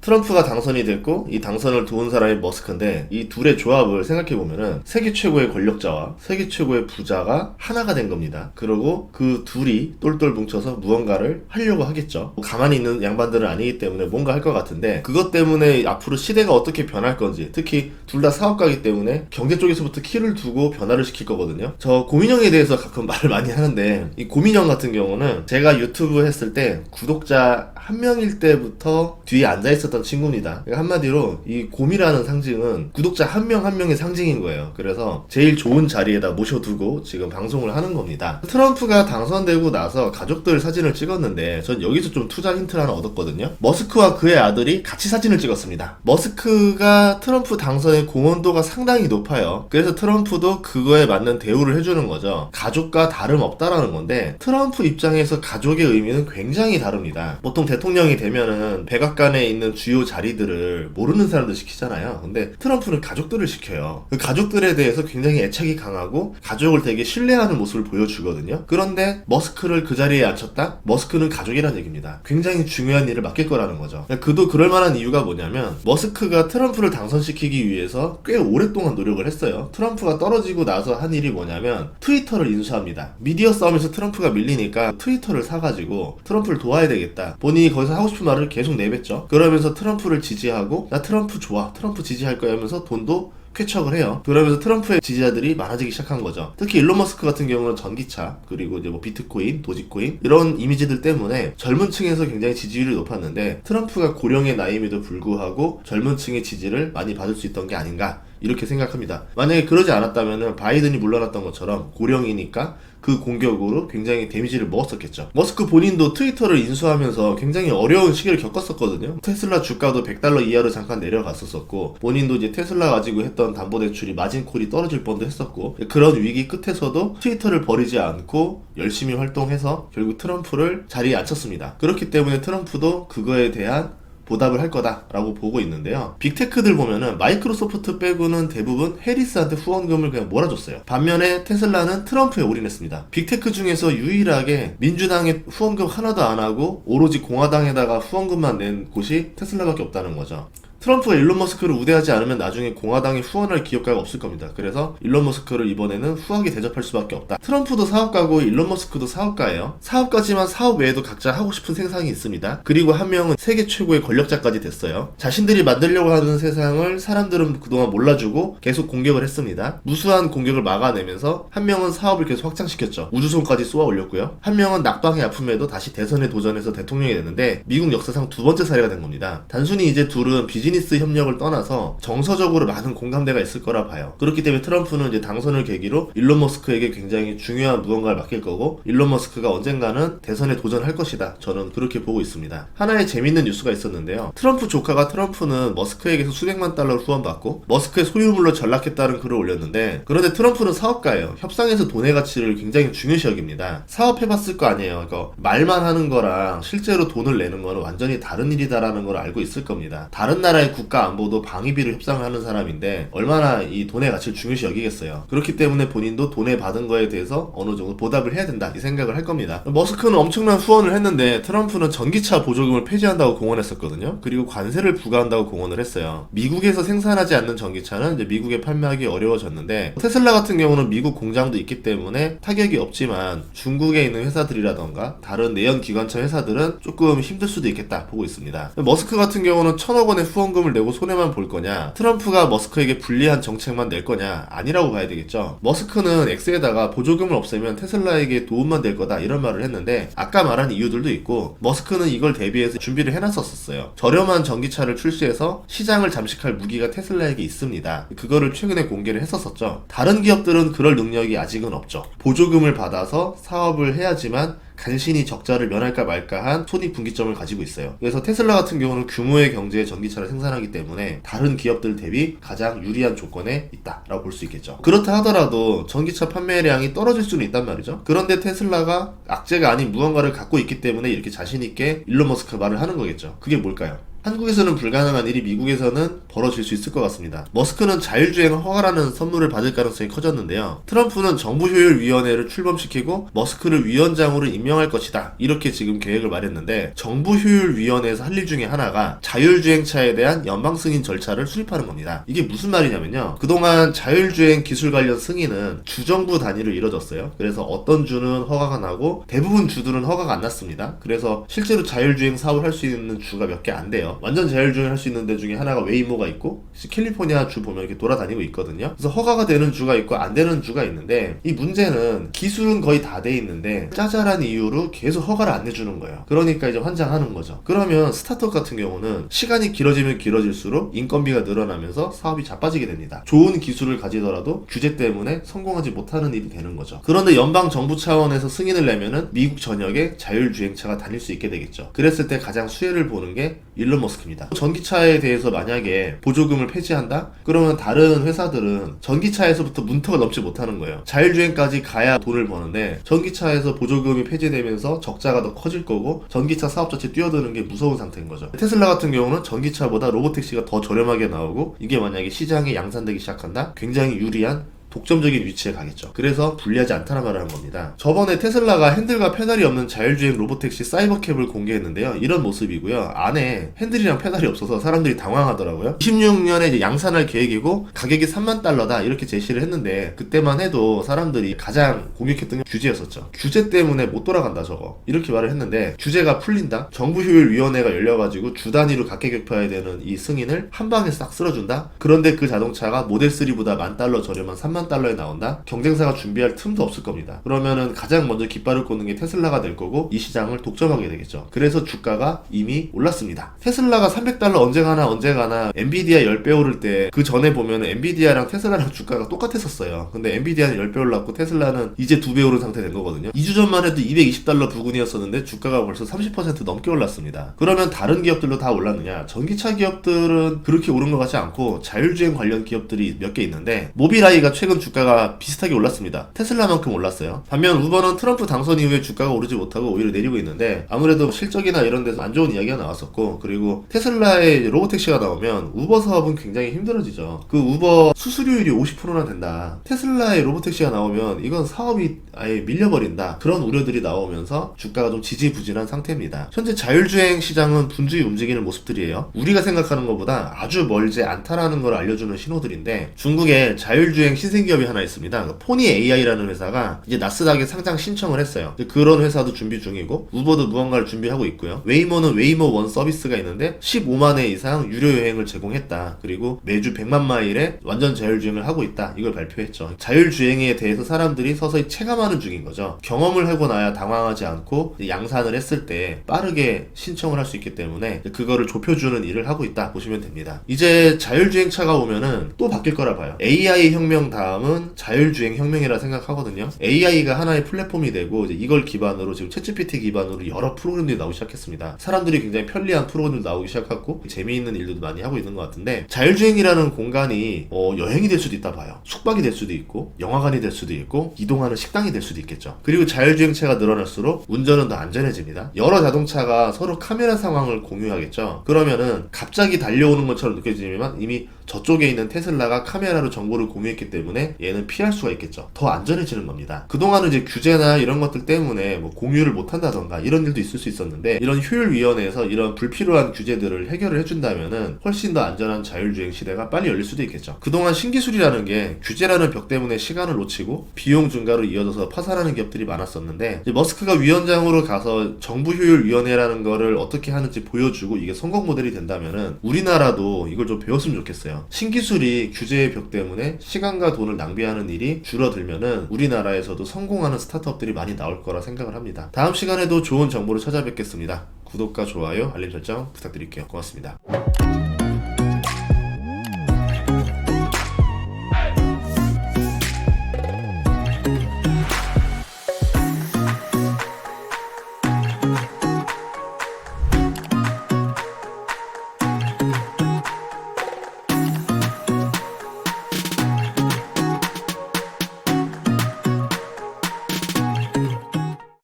트럼프가 당선이 됐고 이 당선을 도운 사람이 머스크인데 이 둘의 조합을 생각해보면은 세계 최고의 권력자와 세계 최고의 부자가 하나가 된 겁니다. 그리고 그 둘이 똘똘 뭉쳐서 무언가를 하려고 하겠죠. 가만히 있는 양반들은 아니기 때문에 뭔가 할 것 같은데 그것 때문에 앞으로 시대가 어떻게 변할 건지, 특히 둘 다 사업가이기 때문에 경제 쪽에서부터 키를 두고 변화를 시킬 거거든요. 저 고민형에 대해서 가끔 말을 많이 하는데 이 고민형 같은 경우는 제가 유튜브 했을 때 구독자 한 명일 때부터 뒤에 앉아있었던 친구입니다. 그러니까 한마디로 이 곰이라는 상징은 구독자 한 명 한 명의 상징인 거예요. 그래서 제일 좋은 자리에다 모셔두고 지금 방송을 하는 겁니다. 트럼프가 당선되고 나서 가족들 사진을 찍었는데 전 여기서 좀 투자 힌트를 하나 얻었거든요. 머스크와 그의 아들이 같이 사진을 찍었습니다. 머스크가 트럼프 당선의 공헌도가 상당히 높아요. 그래서 트럼프도 그거에 맞는 대우를 해주는 거죠. 가족과 다름없다라는 건데 트럼프 입장에서 가족의 의미는 굉장히 다릅니다. 보통 대통령이 되면은 백악관에 있는 주요 자리들을 모르는 사람들 시키잖아요. 근데 트럼프는 가족들을 시켜요. 그 가족들에 대해서 굉장히 애착이 강하고 가족을 되게 신뢰하는 모습을 보여주거든요. 그런데 머스크를 그 자리에 앉혔다? 머스크는 가족이라는 얘기입니다. 굉장히 중요한 일을 맡길 거라는 거죠. 그도 그럴 만한 이유가 뭐냐면 머스크가 트럼프를 당선시키기 위해서 꽤 오랫동안 노력을 했어요. 트럼프가 떨어지고 나서 한 일이 뭐냐면 트위터를 인수합니다. 미디어 싸움에서 트럼프가 밀리니까 트위터를 사가지고 트럼프를 도와야 되겠다. 본인이 거기서 하고 싶은 말을 계속 내뱉죠. 그러면서 트럼프를 지지하고 나 트럼프 좋아, 트럼프 지지할 거야 하면서 돈도 쾌척을 해요. 그러면서 트럼프의 지지자들이 많아지기 시작한 거죠. 특히 일론 머스크 같은 경우는 전기차, 그리고 이제 뭐 비트코인, 도지코인 이런 이미지들 때문에 젊은 층에서 굉장히 지지율이 높았는데 트럼프가 고령의 나이임에도 불구하고 젊은 층의 지지를 많이 받을 수 있던 게 아닌가 이렇게 생각합니다. 만약에 그러지 않았다면 바이든이 물러났던 것처럼 고령이니까 그 공격으로 굉장히 데미지를 먹었었겠죠. 머스크 본인도 트위터를 인수하면서 굉장히 어려운 시기를 겪었었거든요. 테슬라 주가도 $100 이하로 잠깐 내려갔었고 본인도 이제 테슬라 가지고 했던 담보대출이 마진콜이 떨어질 뻔도 했었고 그런 위기 끝에서도 트위터를 버리지 않고 열심히 활동해서 결국 트럼프를 자리에 앉혔습니다. 그렇기 때문에 트럼프도 그거에 대한 보답을 할 거다라고 보고 있는데요. 빅테크들 보면은 마이크로소프트 빼고는 대부분 해리스한테 후원금을 그냥 몰아줬어요. 반면에 테슬라는 트럼프에 올인했습니다. 빅테크 중에서 유일하게 민주당에 후원금 하나도 안 하고 오로지 공화당에다가 후원금만 낸 곳이 테슬라밖에 없다는 거죠. 트럼프가 일론 머스크를 우대하지 않으면 나중에 공화당에 후원할 기업가가 없을 겁니다. 그래서 일론 머스크를 이번에는 후하게 대접할 수밖에 없다. 트럼프도 사업가고 일론 머스크도 사업가예요. 사업가지만 사업 외에도 각자 하고 싶은 세상이 있습니다. 그리고 한 명은 세계 최고의 권력자까지 됐어요. 자신들이 만들려고 하는 세상을 사람들은 그동안 몰라주고 계속 공격을 했습니다. 무수한 공격을 막아내면서 한 명은 사업을 계속 확장시켰죠. 우주선까지 쏘아 올렸고요. 한 명은 낙방의 아픔에도 다시 대선에 도전해서 대통령이 됐는데 미국 역사상 두 번째 사례가 된 겁니다. 단순히 이제 둘은 비즈니스 협력을 떠나서 정서적으로 많은 공감대가 있을 거라 봐요. 그렇기 때문에 트럼프는 이제 당선을 계기로 일론 머스크에게 굉장히 중요한 무언가를 맡길 거고 일론 머스크가 언젠가는 대선에 도전할 것이다. 저는 그렇게 보고 있습니다. 하나의 재밌는 뉴스가 있었는데요. 트럼프 조카가 트럼프는 머스크에게서 수백만 달러를 후원받고 머스크의 소유물로 전락했다는 글을 올렸는데 그런데 트럼프는 사업가예요. 협상에서 돈의 가치를 굉장히 중요시 여깁니다. 사업해봤을 거 아니에요. 그러니까 말만 하는 거랑 실제로 돈을 내는 거는 완전히 다른 일이다라는 걸 알고 있을 겁니다. 다른 나라의 국가 안보도 방위비로 협상을 하는 사람인데 얼마나 이 돈의 가치를 중요시 여기겠어요. 그렇기 때문에 본인도 돈에 받은 거에 대해서 어느 정도 보답을 해야 된다 이 생각을 할 겁니다. 머스크는 엄청난 후원을 했는데 트럼프는 전기차 보조금을 폐지한다고 공언했었거든요. 그리고 관세를 부과한다고 공언을 했어요. 미국에서 생산하지 않는 전기차는 이제 미국에 판매하기 어려워졌는데 테슬라 같은 경우는 미국 공장도 있기 때문에 타격이 없지만 중국에 있는 회사들이라던가 다른 내연 기관차 회사들은 조금 힘들 수도 있겠다 보고 있습니다. 머스크 같은 경우는 1,000억 원의 후원금을 내고 손해만 볼 거냐, 트럼프가 머스크에게 불리한 정책만 낼 거냐, 아니라고 봐야 되겠죠. 머스크는 X에다가 보조금을 없애면 테슬라에게 도움만 될 거다 이런 말을 했는데 아까 말한 이유들도 있고 머스크는 이걸 대비해서 준비를 해놨었어요. 저렴한 전기차를 출시해서 시장을 잠식할 무기가 테슬라에게 있습니다. 그거를 최근에 공개를 했었었죠. 다른 기업들은 그럴 능력이 아직은 없죠. 보조금을 받아서 사업을 해야지만 간신히 적자를 면할까 말까한 손익분기점을 가지고 있어요. 그래서 테슬라 같은 경우는 규모의 경제의 전기차를 생산하기 때문에 다른 기업들 대비 가장 유리한 조건에 있다라고 볼 수 있겠죠. 그렇다 하더라도 전기차 판매량이 떨어질 수는 있단 말이죠. 그런데 테슬라가 악재가 아닌 무언가를 갖고 있기 때문에 이렇게 자신있게 일론 머스크 말을 하는 거겠죠. 그게 뭘까요? 한국에서는 불가능한 일이 미국에서는 벌어질 수 있을 것 같습니다. 머스크는 자율주행을 허가라는 선물을 받을 가능성이 커졌는데요. 트럼프는 정부효율위원회를 출범시키고 머스크를 위원장으로 임명할 것이다, 이렇게 지금 계획을 말했는데, 정부효율위원회에서 할 일 중에 하나가 자율주행차에 대한 연방 승인 절차를 수립하는 겁니다. 이게 무슨 말이냐면요, 그동안 자율주행 기술 관련 승인은 주정부 단위로 이루어졌어요. 그래서 어떤 주는 허가가 나고 대부분 주들은 허가가 안 났습니다. 그래서 실제로 자율주행 사업을 할 수 있는 주가 몇 개 안 돼요. 완전 자율주행을 할 수 있는 데 중에 하나가 웨이모가 있고, 캘리포니아 주 보면 이렇게 돌아다니고 있거든요. 그래서 허가가 되는 주가 있고 안 되는 주가 있는데, 이 문제는 기술은 거의 다 돼 있는데 짜잘한 이유로 계속 허가를 안 내주는 거예요. 그러니까 이제 환장하는 거죠. 그러면 스타트업 같은 경우는 시간이 길어지면 길어질수록 인건비가 늘어나면서 사업이 자빠지게 됩니다. 좋은 기술을 가지더라도 규제 때문에 성공하지 못하는 일이 되는 거죠. 그런데 연방 정부 차원에서 승인을 내면은 미국 전역에 자율주행차가 다닐 수 있게 되겠죠. 그랬을 때 가장 수혜를 보는 게 일론 머스크입니다. 전기차에 대해서 만약에 보조금을 폐지한다? 그러면 다른 회사들은 전기차에서부터 문턱을 넘지 못하는 거예요. 자율주행까지 가야 돈을 버는데 전기차에서 보조금이 폐지되면서 적자가 더 커질 거고 전기차 사업 자체 뛰어드는 게 무서운 상태인 거죠. 테슬라 같은 경우는 전기차보다 로보택시가 더 저렴하게 나오고, 이게 만약에 시장에 양산되기 시작한다? 굉장히 유리한 독점적인 위치에 가겠죠. 그래서 불리하지 않다는 말을 한 겁니다. 저번에 테슬라가 핸들과 페달이 없는 자율주행 로보택시 사이버캡을 공개했는데요. 이런 모습이고요. 안에 핸들이랑 페달이 없어서 사람들이 당황하더라고요. 26년에 이제 양산할 계획이고 가격이 $30,000다 이렇게 제시를 했는데, 그때만 해도 사람들이 가장 공격했던 게 규제였었죠. 규제 때문에 못 돌아간다 저거, 이렇게 말을 했는데, 규제가 풀린다? 정부효율위원회가 열려가지고 주 단위로 각계격파해야 되는 이 승인을 한 방에 싹 쓸어준다? 그런데 그 자동차가 모델3보다 $10,000 저렴한 $30,000에 나온다? 경쟁사가 준비할 틈도 없을 겁니다. 그러면은 가장 먼저 깃발을 꽂는 게 테슬라가 될 거고, 이 시장을 독점하게 되겠죠. 그래서 주가가 이미 올랐습니다. 테슬라가 $300 언제 가나 엔비디아 10배 오를 때, 그 전에 보면은 엔비디아랑 테슬라랑 주가가 똑같았었어요. 근데 엔비디아는 10배 올랐고 테슬라는 이제 2배 오른 상태 된 거거든요. 2주 전만 해도 $220 부근이었었는데 주가가 벌써 30% 넘게 올랐습니다. 그러면 다른 기업들도 다 올랐느냐? 전기차 기업들은 그렇게 오른 것 같지 않고 자율주행 관련 기업들이 몇 개 있는데, 모빌아이가 최근 주가가 비슷하게 올랐습니다. 테슬라만큼 올랐어요. 반면 우버는 트럼프 당선 이후에 주가가 오르지 못하고 오히려 내리고 있는데, 아무래도 실적이나 이런 데서 안 좋은 이야기가 나왔었고, 그리고 테슬라의 로보택시가 나오면 우버 사업은 굉장히 힘들어지죠. 그 우버 수수료율이 50%나 된다. 테슬라의 로보택시가 나오면 이건 사업이 아예 밀려버린다. 그런 우려들이 나오면서 주가가 좀 지지부진한 상태입니다. 현재 자율주행 시장은 분주히 움직이는 모습들이에요. 우리가 생각하는 것보다 아주 멀지 않다라는 걸 알려주는 신호들인데, 중국에 자율주행 신생기업이 하나 있습니다. 포니 AI라는 회사가 이제 나스닥에 상장 신청을 했어요. 그런 회사도 준비 중이고, 우버도 무언가를 준비하고 있고요. 웨이모는 웨이모 원 서비스가 있는데 15만 회 이상 유료 여행을 제공했다. 그리고 매주 100만 마일에 완전 자율주행을 하고 있다. 이걸 발표했죠. 자율주행에 대해서 사람들이 서서히 체감하는 중인 거죠. 경험을 하고 나야 당황하지 않고 양산을 했을 때 빠르게 신청을 할 수 있기 때문에 그거를 좁혀주는 일을 하고 있다 보시면 됩니다. 이제 자율주행차가 오면은 또 바뀔 거라 봐요. AI 혁명 다음은 자율주행 혁명이라 생각하거든요. AI가 하나의 플랫폼이 되고, 이제 이걸 기반으로 지금 챗GPT 기반으로 여러 프로그램들이 나오기 시작했습니다. 사람들이 굉장히 편리한 프로그램들 나오기 시작하고 재미있는 일들도 많이 하고 있는 것 같은데, 자율주행이라는 공간이 여행이 될 수도 있다 봐요. 숙박이 될 수도 있고, 영화관이 될 수도 있고, 이동하는 식당이 될 수도 있겠죠. 그리고 자율주행차가 늘어날수록 운전은 더 안전해집니다. 여러 자동차가 서로 카메라 상황을 공유하겠죠. 그러면은 갑자기 달려오는 것처럼 느껴지지만 이미 저쪽에 있는 테슬라가 카메라로 정보를 공유했기 때문에 얘는 피할 수가 있겠죠. 더 안전해지는 겁니다. 그동안은 이제 규제나 이런 것들 때문에 뭐 공유를 못한다던가 이런 일도 있을 수 있었는데, 이런 효율위원회에서 이런 불필요한 규제들을 해결을 해준다면은 훨씬 더 안전한 자율주행 시대가 빨리 열릴 수도 있겠죠. 그동안 신기술이라는 게 규제라는 벽 때문에 시간을 놓치고 비용 증가로 이어져서 파산하는 기업들이 많았었는데, 이제 머스크가 위원장으로 가서 정부효율위원회라는 거를 어떻게 하는지 보여주고 이게 성공 모델이 된다면은 우리나라도 이걸 좀 배웠으면 좋겠어요. 신기술이 규제의 벽 때문에 시간과 돈을 낭비하는 일이 줄어들면은 우리나라에서도 성공하는 스타트업들이 많이 나올 거라 생각을 합니다. 다음 시간에도 좋은 정보를 찾아뵙겠습니다. 구독과 좋아요, 알림 설정 부탁드릴게요. 고맙습니다.